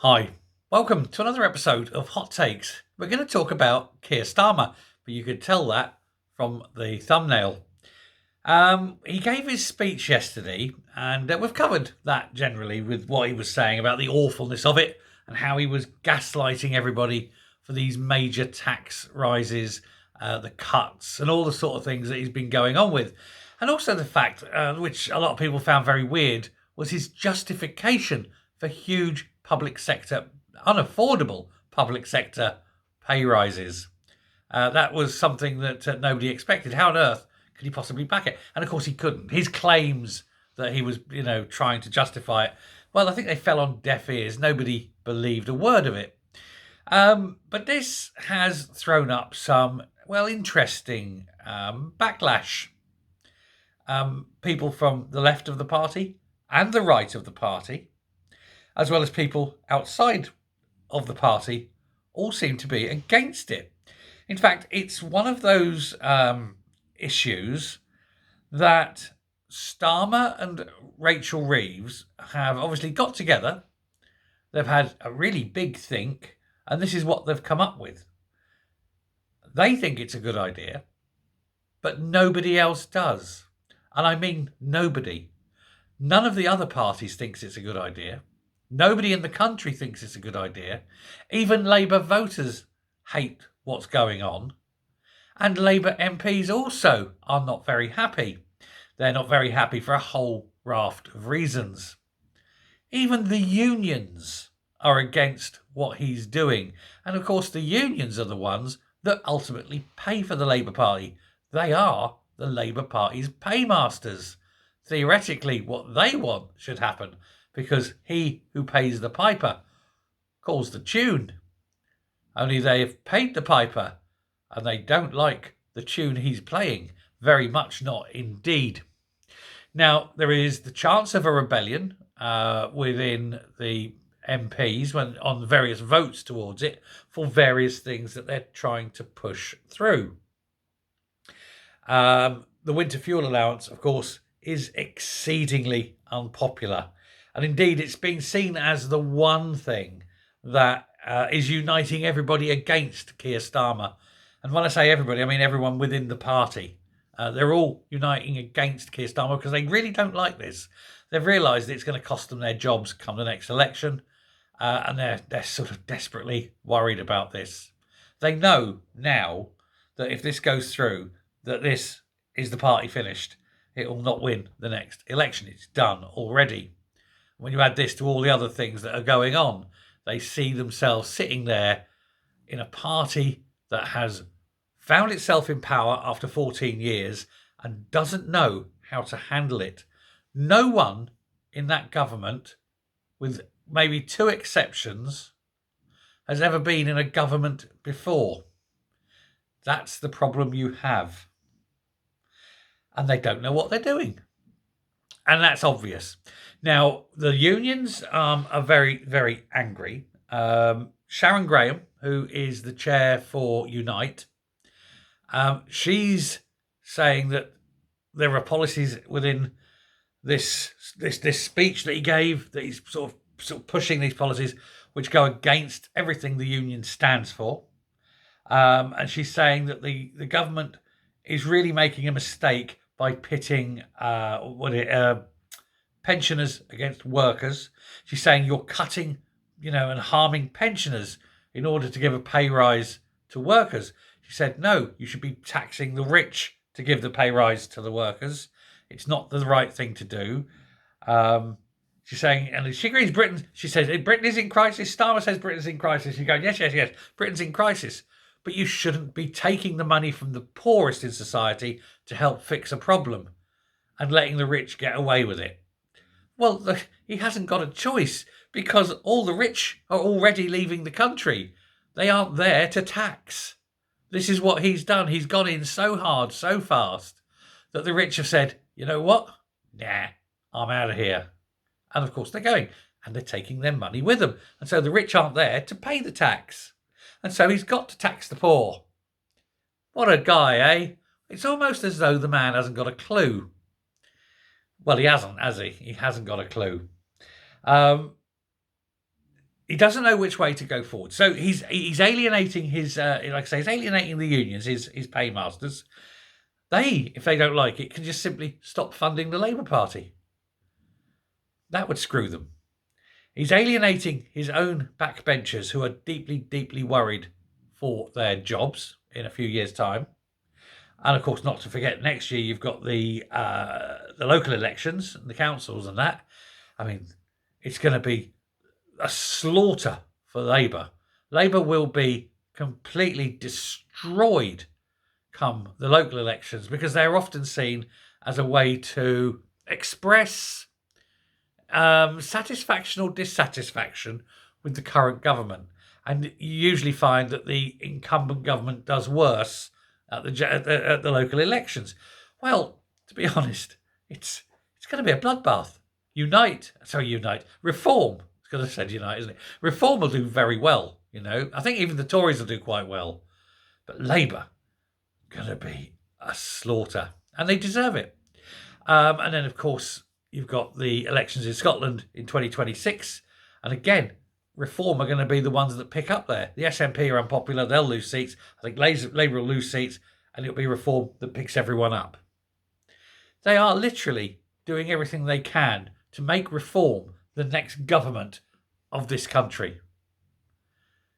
Hi, welcome to another episode of Hot Takes. We're going to talk about Keir Starmer, but you could tell that from the thumbnail. He gave his speech yesterday, and we've covered that generally with what he was saying about the awfulness of it and how he was gaslighting everybody for these major tax rises, the cuts, and all the sort of things that he's been going on with. And also the fact, which a lot of people found very weird, was his justification for huge public sector, unaffordable public sector pay rises. That was something that nobody expected. How on earth could he possibly back it? And of course he couldn't. His claims that he was, trying to justify it, well, I think they fell on deaf ears. Nobody believed a word of it. But this has thrown up some, interesting backlash. People from the left of the party and the right of the party, as well as people outside of the party, all seem to be against it. In fact, it's one of those issues that Starmer and Rachel Reeves have obviously got together. They've had a really big think, and this is what they've come up with. They think it's a good idea, but nobody else does. And I mean nobody. None of the other parties thinks it's a good idea. Nobody in the country thinks it's a good idea. Even Labour voters hate what's going on. And Labour MPs also are not very happy. They're not very happy for a whole raft of reasons. Even the unions are against what he's doing. And of course, the unions are the ones that ultimately pay for the Labour Party. They are the Labour Party's paymasters. Theoretically, what they want should happen, because he who pays the piper calls the tune. Only they have paid the piper, and they don't like the tune he's playing. Very much not indeed. Now, there is the chance of a rebellion within the MPs when on various votes towards it for various things that they're trying to push through. The winter fuel allowance, of course, is exceedingly unpopular. And indeed, it's been seen as the one thing that is uniting everybody against Keir Starmer. And when I say everybody, I mean everyone within the party. They're all uniting against Keir Starmer because they really don't like this. They've realised it's going to cost them their jobs come the next election. And they're sort of desperately worried about this. They know now that if this goes through, that this is the party finished. It will not win the next election. It's done already. When you add this to all the other things that are going on, they see themselves sitting there in a party that has found itself in power after 14 years and doesn't know how to handle it. No one in that government, with maybe two exceptions, has ever been in a government before. That's the problem you have. And they don't know what they're doing. And that's obvious. Now, the unions are very, very angry. Sharon Graham, who is the chair for Unite, she's saying that there are policies within this speech that he gave, that he's sort of pushing these policies which go against everything the union stands for. And she's saying that the government is really making a mistake by pitting pensioners against workers. She's saying you're cutting, and harming pensioners in order to give a pay rise to workers. She said, no, you should be taxing the rich to give the pay rise to the workers. It's not the right thing to do. She's saying, and she agrees she says, Britain is in crisis. Starmer says Britain's in crisis. You go, yes, Britain's in crisis. But you shouldn't be taking the money from the poorest in society to help fix a problem and letting the rich get away with it. Well, he hasn't got a choice because all the rich are already leaving the country. They aren't there to tax. This is what he's done. He's gone in so hard, so fast, that the rich have said, you know what? Nah, I'm out of here. And of course they're going, and they're taking their money with them. And so the rich aren't there to pay the tax. And so he's got to tax the poor. What a guy, eh? It's almost as though the man hasn't got a clue. Well, he hasn't, has he? He hasn't got a clue. he doesn't know which way to go forward. So he's alienating his, like I say, he's alienating the unions, his paymasters. They, if they don't like it, can just simply stop funding the Labour Party. That would screw them. He's alienating his own backbenchers who are deeply, deeply worried for their jobs in a few years' time. And of course, not to forget, next year you've got the local elections, the councils, and that. I mean, it's going to be a slaughter for Labour. Labour will be completely destroyed come the local elections because they're often seen as a way to express satisfaction or dissatisfaction with the current government. And you usually find that the incumbent government does worse at the local elections. Well, to be honest, it's going to be a bloodbath. Unite. Reform. It's going to say unite, isn't it? Reform will do very well. I think even the Tories will do quite well, but Labour going to be a slaughter, and they deserve it. And then, of course, you've got the elections in Scotland in 2026, and again, Reform are going to be the ones that pick up there. The SNP are unpopular; they'll lose seats. I think Labour will lose seats, and it'll be Reform that picks everyone up. They are literally doing everything they can to make Reform the next government of this country.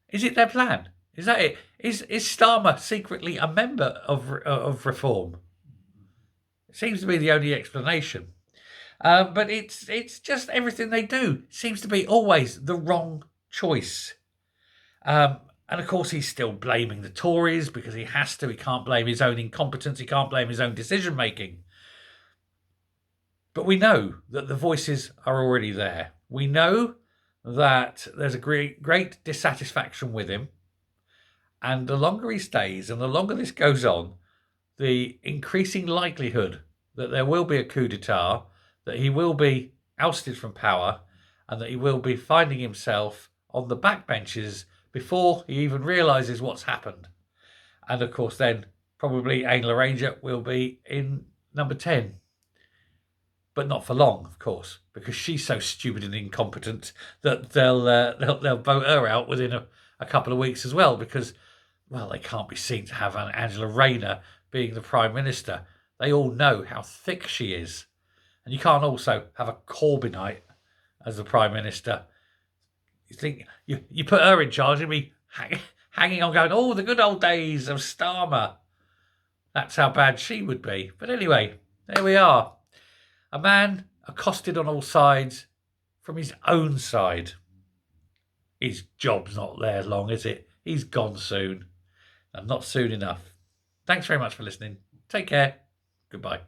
Is it their plan? Is that it? Is Starmer secretly a member of Reform? It seems to be the only explanation. But it's just everything they do seems to be always the wrong choice. And of course, he's still blaming the Tories because he has to. He can't blame his own incompetence. He can't blame his own decision making. But we know that the voices are already there. We know that there's a great dissatisfaction with him. And the longer he stays and the longer this goes on, the increasing likelihood that there will be a coup d'etat, that he will be ousted from power, and that he will be finding himself on the backbenches before he even realises what's happened. And of course, then probably Angela Ranger will be in number 10. But not for long, of course, because she's so stupid and incompetent that they'll vote her out within a couple of weeks as well, because, well, they can't be seen to have Angela Rayner being the Prime Minister. They all know how thick she is. And you can't also have a Corbynite as the Prime Minister. You think you put her in charge and be hanging on going, oh, the good old days of Starmer. That's how bad she would be. But anyway, there we are. A man accosted on all sides from his own side. His job's not there long, is it? He's gone soon. And not soon enough. Thanks very much for listening. Take care. Goodbye.